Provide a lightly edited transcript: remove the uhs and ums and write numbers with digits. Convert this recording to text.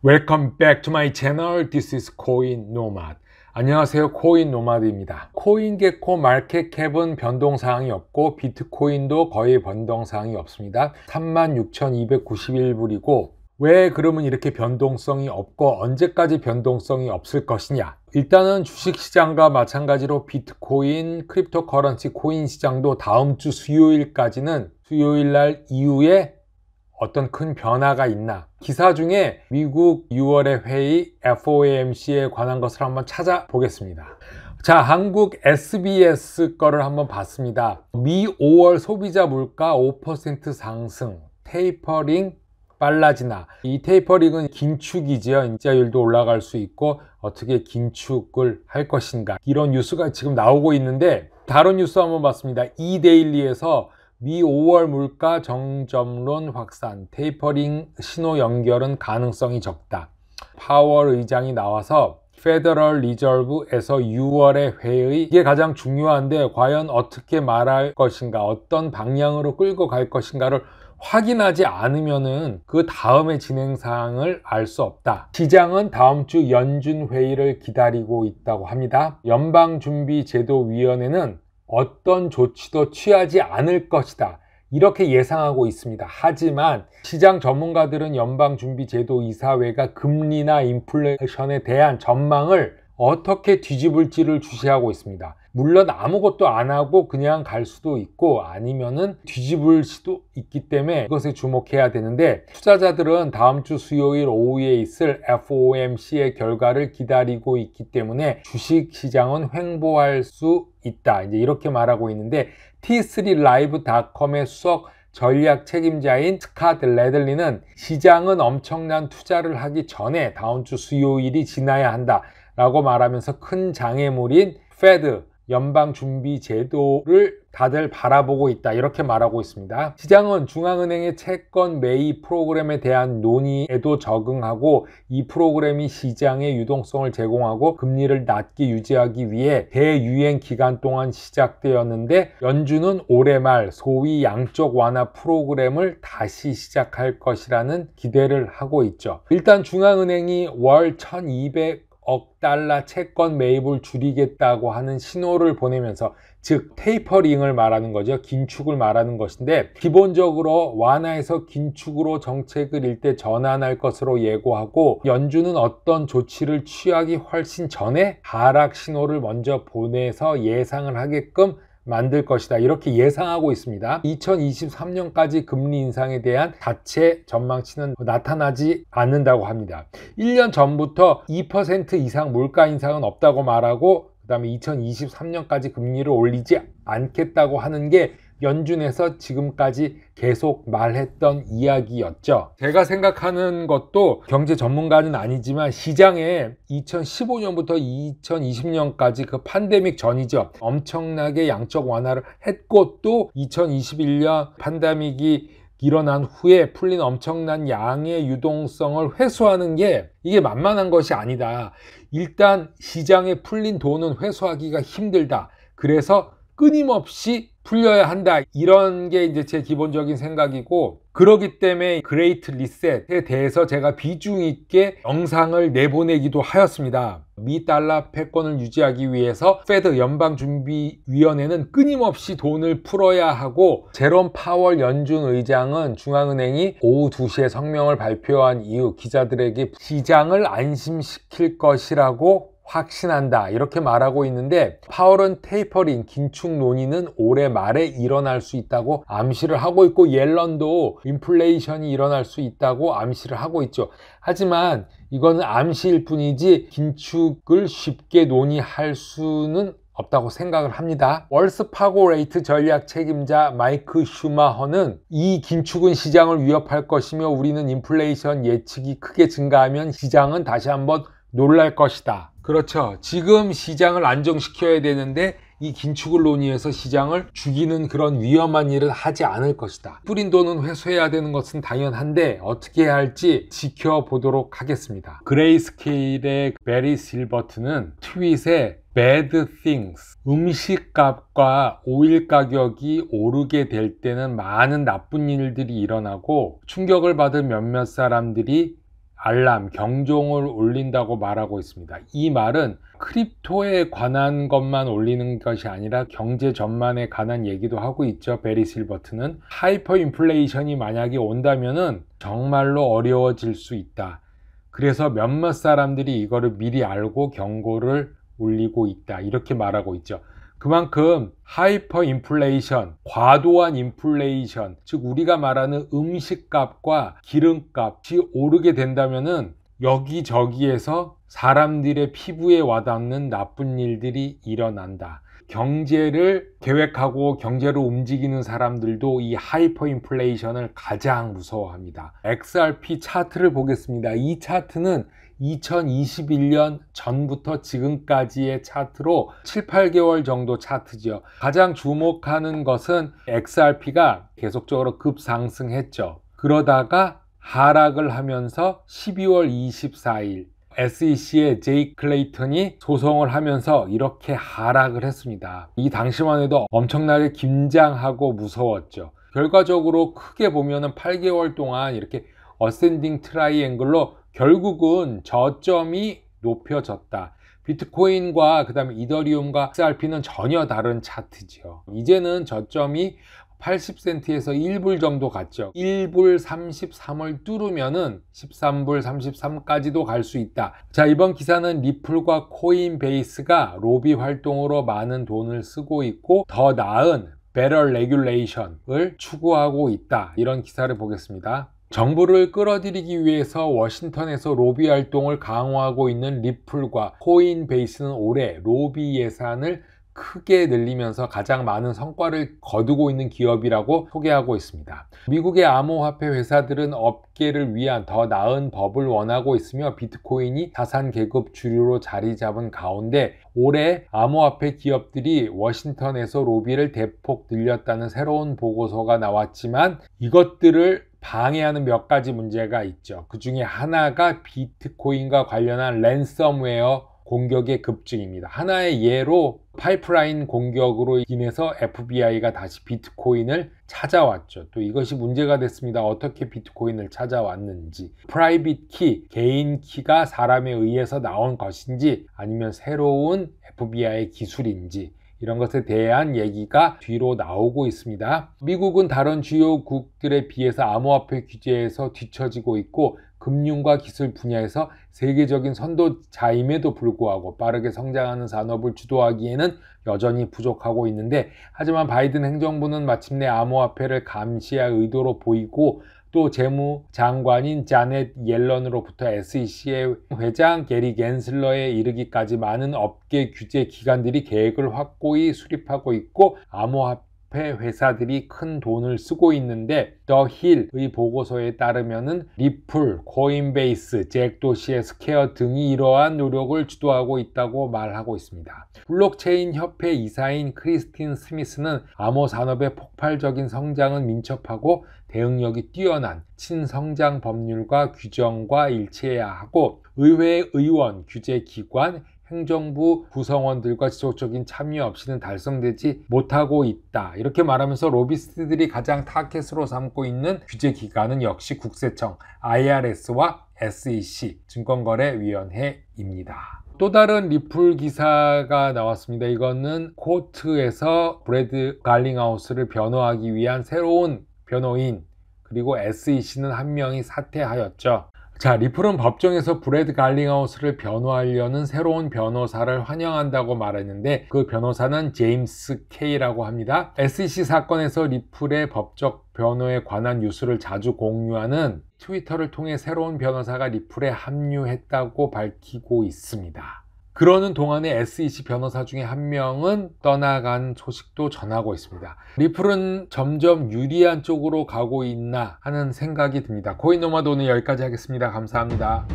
Welcome back to my channel. This is Coin Nomad. 안녕하세요. 코인 노마드입니다. 코인게코 마켓캡은 변동사항이 없고 비트코인도 거의 변동사항이 없습니다. 36,291불이고 왜 그러면 이렇게 변동성이 없고 언제까지 변동성이 없을 것이냐. 일단은 주식시장과 마찬가지로 비트코인, 크립토커런시 코인 시장도 다음 주 수요일까지는 수요일날 이후에 어떤 큰 변화가 있나. 기사 중에 미국 6월의 회의 FOMC에 관한 것을 한번 찾아보겠습니다. 자, 한국 SBS 거를 한번 봤습니다. 미 5월 소비자 물가 5% 상승, 테이퍼링 빨라지나. 이 테이퍼링은 긴축이지요. 인자율도 올라갈 수 있고 어떻게 긴축을 할 것인가. 이런 뉴스가 지금 나오고 있는데 다른 뉴스 한번 봤습니다. 이데일리에서 미 5월 물가 정점론 확산, 테이퍼링 신호 연결은 가능성이 적다. 파월 의장이 나와서 페더럴 리저브에서 6월의 회의, 이게 가장 중요한데 과연 어떻게 말할 것인가, 어떤 방향으로 끌고 갈 것인가를 확인하지 않으면은 그 다음의 진행 사항을 알 수 없다. 시장은 다음 주 연준 회의를 기다리고 있다고 합니다. 연방준비제도위원회는 어떤 조치도 취하지 않을 것이다, 이렇게 예상하고 있습니다. 하지만 시장 전문가들은 연방준비제도 이사회가 금리나 인플레이션에 대한 전망을 어떻게 뒤집을지를 주시하고 있습니다. 물론 아무것도 안 하고 그냥 갈 수도 있고 아니면은 뒤집을 수도 있기 때문에 이것에 주목해야 되는데, 투자자들은 다음 주 수요일 오후에 있을 FOMC의 결과를 기다리고 있기 때문에 주식시장은 횡보할 수 있다, 이제 이렇게 말하고 있는데, T3Live.com의 수석 전략 책임자인 스캇 레들리는 시장은 엄청난 투자를 하기 전에 다음 주 수요일이 지나야 한다 라고 말하면서 큰 장애물인 페드, 연방준비제도를 다들 바라보고 있다, 이렇게 말하고 있습니다. 시장은 중앙은행의 채권 매입 프로그램에 대한 논의에도 적응하고 이 프로그램이 시장의 유동성을 제공하고 금리를 낮게 유지하기 위해 대유행 기간 동안 시작되었는데, 연준은 올해 말 소위 양적 완화 프로그램을 다시 시작할 것이라는 기대를 하고 있죠. 일단 중앙은행이 월 1,200억 달러 채권 매입을 줄이겠다고 하는 신호를 보내면서, 즉 테이퍼링을 말하는 거죠. 긴축을 말하는 것인데, 기본적으로 완화에서 긴축으로 정책을 일대 전환할 것으로 예고하고, 연준은 어떤 조치를 취하기 훨씬 전에 하락 신호를 먼저 보내서 예상을 하게끔 만들 것이다, 이렇게 예상하고 있습니다. 2023년까지 금리 인상에 대한 자체 전망치는 나타나지 않는다고 합니다. 1년 전부터 2% 이상 물가 인상은 없다고 말하고, 그 다음에 2023년까지 금리를 올리지 않겠다고 하는 게 연준에서 지금까지 계속 말했던 이야기였죠. 제가 생각하는 것도 경제 전문가는 아니지만 시장에 2015년부터 2020년까지 그 팬데믹 전이죠. 엄청나게 양적 완화를 했고, 또 2021년 팬데믹이 일어난 후에 풀린 엄청난 양의 유동성을 회수하는 게 이게 만만한 것이 아니다. 일단 시장에 풀린 돈은 회수하기가 힘들다. 그래서 끊임없이 풀려야 한다, 이런 게 이제 제 기본적인 생각이고, 그러기 때문에 그레이트 리셋에 대해서 제가 비중 있게 영상을 내보내기도 하였습니다. 미 달러 패권을 유지하기 위해서 페드 연방준비위원회는 끊임없이 돈을 풀어야 하고, 제롬 파월 연준 의장은 중앙은행이 오후 2시에 성명을 발표한 이후 기자들에게 시장을 안심시킬 것이라고 확신한다, 이렇게 말하고 있는데, 파월은 테이퍼링, 긴축 논의는 올해 말에 일어날 수 있다고 암시를 하고 있고, 옐런도 인플레이션이 일어날 수 있다고 암시를 하고 있죠. 하지만 이거는 암시일 뿐이지 긴축을 쉽게 논의할 수는 없다고 생각을 합니다. 월스 파고 레이트 전략 책임자 마이크 슈마허는 이 긴축은 시장을 위협할 것이며 우리는 인플레이션 예측이 크게 증가하면 시장은 다시 한번 놀랄 것이다. 그렇죠. 지금 시장을 안정시켜야 되는데 이 긴축을 논의해서 시장을 죽이는 그런 위험한 일은 하지 않을 것이다. 뿌린 돈은 회수해야 되는 것은 당연한데 어떻게 해야 할지 지켜보도록 하겠습니다. 그레이스케일의 베리 실버트는 트윗에 bad things, 음식값과 오일 가격이 오르게 될 때는 많은 나쁜 일들이 일어나고 충격을 받은 몇몇 사람들이 알람, 경종을 울린다고 말하고 있습니다. 이 말은 크립토에 관한 것만 올리는 것이 아니라 경제 전반에 관한 얘기도 하고 있죠. 베리 실버트는 하이퍼 인플레이션이 만약에 온다면은 정말로 어려워질 수 있다. 그래서 몇몇 사람들이 이거를 미리 알고 경고를 울리고 있다. 이렇게 말하고 있죠. 그만큼 하이퍼 인플레이션, 과도한 인플레이션, 즉 우리가 말하는 음식값과 기름값이 오르게 된다면은 여기저기에서 사람들의 피부에 와닿는 나쁜 일들이 일어난다. 경제를 계획하고 경제를 움직이는 사람들도 이 하이퍼 인플레이션을 가장 무서워합니다. XRP 차트를 보겠습니다. 이 차트는 2021년 전부터 지금까지의 차트로 7, 8개월 정도 차트죠. 가장 주목하는 것은 XRP가 계속적으로 급상승했죠. 그러다가 하락을 하면서 12월 24일 SEC의 제이 클레이턴이 소송을 하면서 이렇게 하락을 했습니다. 이 당시만 해도 엄청나게 긴장하고 무서웠죠. 결과적으로 크게 보면은 8개월 동안 이렇게 어센딩 트라이앵글로 결국은 저점이 높여졌다. 비트코인과 그 다음에 이더리움과 XRP는 전혀 다른 차트죠. 이제는 저점이 80센트에서 1불 정도 갔죠. 1불 33을 뚫으면은 13불 33까지도 갈 수 있다. 자, 이번 기사는 리플과 코인베이스가 로비 활동으로 많은 돈을 쓰고 있고 더 나은 better regulation을 추구하고 있다. 이런 기사를 보겠습니다. 정부를 끌어들이기 위해서 워싱턴에서 로비 활동을 강화하고 있는 리플과 코인베이스는 올해 로비 예산을 크게 늘리면서 가장 많은 성과를 거두고 있는 기업이라고 소개하고 있습니다. 미국의 암호화폐 회사들은 업계를 위한 더 나은 법을 원하고 있으며 비트코인이 자산 계급 주류로 자리 잡은 가운데 올해 암호화폐 기업들이 워싱턴에서 로비를 대폭 늘렸다는 새로운 보고서가 나왔지만 이것들을 방해하는 몇 가지 문제가 있죠. 그 중에 하나가 비트코인과 관련한 랜섬웨어 공격의 급증입니다. 하나의 예로 파이프라인 공격으로 인해서 FBI가 다시 비트코인을 찾아왔죠. 또 이것이 문제가 됐습니다. 어떻게 비트코인을 찾아왔는지. 프라이빗 키, 개인 키가 사람에 의해서 나온 것인지 아니면 새로운 FBI 기술인지 이런 것에 대한 얘기가 뒤로 나오고 있습니다. 미국은 다른 주요국들에 비해서 암호화폐 규제에서 뒤처지고 있고 금융과 기술 분야에서 세계적인 선도자임에도 불구하고 빠르게 성장하는 산업을 주도하기에는 여전히 부족하고 있는데 하지만 바이든 행정부는 마침내 암호화폐를 감시할 의도로 보이고 또 재무장관인 자넷 옐런으로부터 SEC의 회장 게리 갠슬러에 이르기까지 많은 업계 규제 기관들이 계획을 확고히 수립하고 있고 암호화폐 회사들이 큰 돈을 쓰고 있는데 더 힐의 보고서에 따르면은 리플, 코인베이스, 잭도시의 스퀘어 등이 이러한 노력을 주도하고 있다고 말하고 있습니다. 블록체인 협회 이사인 크리스틴 스미스는 암호 산업의 폭발적인 성장은 민첩하고 대응력이 뛰어난 친성장 법률과 규정과 일치해야 하고 의회 의원, 규제기관, 행정부 구성원들과 지속적인 참여 없이는 달성되지 못하고 있다. 이렇게 말하면서 로비스트들이 가장 타겟으로 삼고 있는 규제기관은 역시 국세청, IRS와 SEC, 증권거래위원회입니다. 또 다른 리플 기사가 나왔습니다. 이거는 코트에서 브래드 갈링하우스를 변호하기 위한 새로운 변호인 그리고 SEC는 한 명이 사퇴하였죠. 자, 리플은 법정에서 브래드 갈링하우스를 변호하려는 새로운 변호사를 환영한다고 말했는데 그 변호사는 제임스 K라고 합니다. SEC 사건에서 리플의 법적 변호에 관한 뉴스를 자주 공유하는 트위터를 통해 새로운 변호사가 리플에 합류했다고 밝히고 있습니다. 그러는 동안에 SEC 변호사 중에 한 명은 떠나간 소식도 전하고 있습니다. 리플은 점점 유리한 쪽으로 가고 있나 하는 생각이 듭니다. 코인노마드 오늘 여기까지 하겠습니다. 감사합니다.